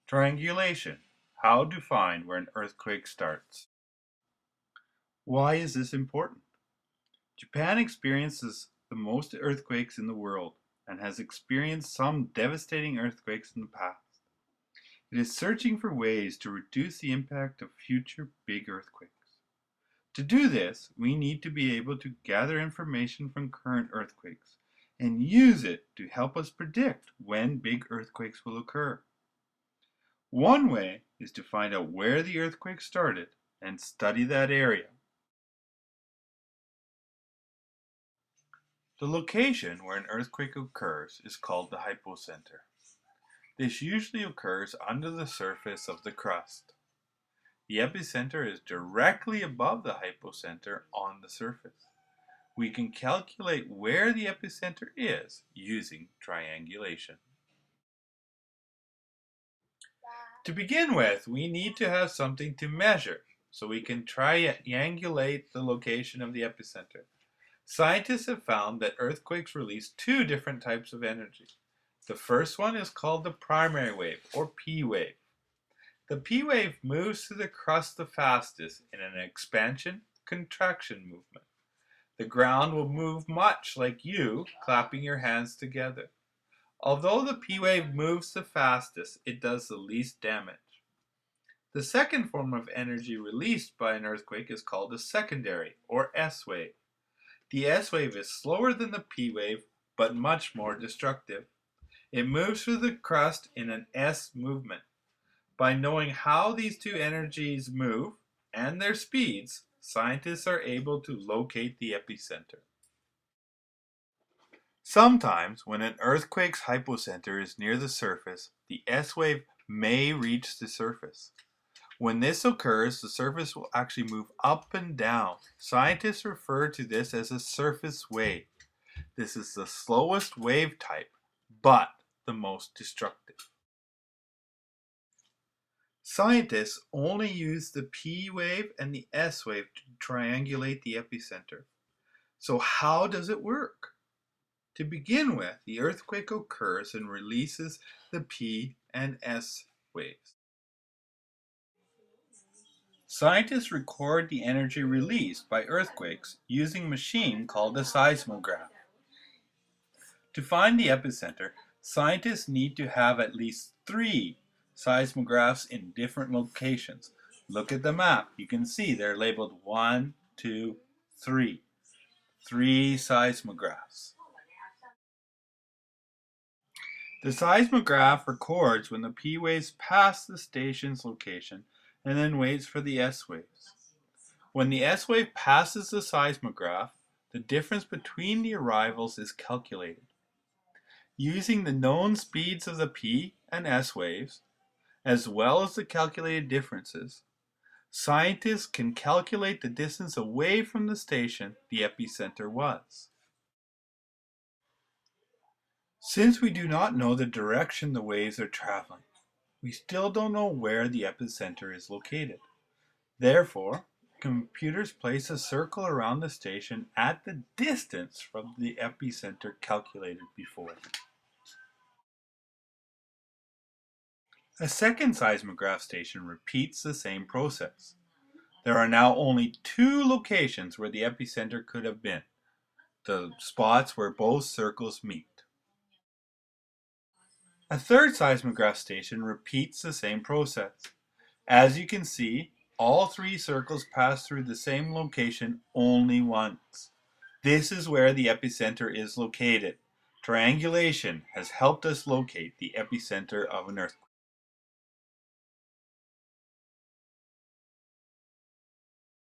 Triangulation. How to find where an earthquake starts. Why is this important? Japan experiences the most earthquakes in the world and has experienced some devastating earthquakes in the past. It is searching for ways to reduce the impact of future big earthquakes. To do this, we need to be able to gather information from current earthquakes and use it to help us predict when big earthquakes will occur. One way is to find out where the earthquake started and study that area. The location where an earthquake occurs is called the hypocenter. This usually occurs under the surface of the crust. The epicenter is directly above the hypocenter on the surface. We can calculate where the epicenter is using triangulation. To begin with, we need to have something to measure so we can triangulate the location of the epicenter. Scientists have found that earthquakes release two different types of energy. The first one is called the primary wave, or P wave. The P wave moves through the crust the fastest in an expansion-contraction movement. The ground will move much like you clapping your hands together. Although the P wave moves the fastest, it does the least damage. The second form of energy released by an earthquake is called a secondary, or S wave. The S wave is slower than the P wave, but much more destructive. It moves through the crust in an S movement. By knowing how these two energies move and their speeds, scientists are able to locate the epicenter. Sometimes, when an earthquake's hypocenter is near the surface, the S wave may reach the surface. When this occurs, the surface will actually move up and down. Scientists refer to this as a surface wave. This is the slowest wave type, but the most destructive. Scientists only use the P wave and the S wave to triangulate the epicenter. So how does it work? To begin with, the earthquake occurs and releases the P and S waves. Scientists record the energy released by earthquakes using a machine called a seismograph. To find the epicenter, scientists need to have at least 3 seismographs in different locations. Look at the map. You can see they're labeled 1, 2, 3. 3 seismographs. The seismograph records when the P waves pass the station's location and then waits for the S waves. When the S wave passes the seismograph, the difference between the arrivals is calculated. Using the known speeds of the P and S waves, as well as the calculated differences, scientists can calculate the distance away from the station the epicenter was. Since we do not know the direction the waves are traveling, we still don't know where the epicenter is located. Therefore, computers place a circle around the station at the distance from the epicenter calculated before. A second seismograph station repeats the same process. There are now only 2 locations where the epicenter could have been, the spots where both circles meet. A third seismograph station repeats the same process. As you can see, all 3 circles pass through the same location only once. This is where the epicenter is located. Triangulation has helped us locate the epicenter of an earthquake.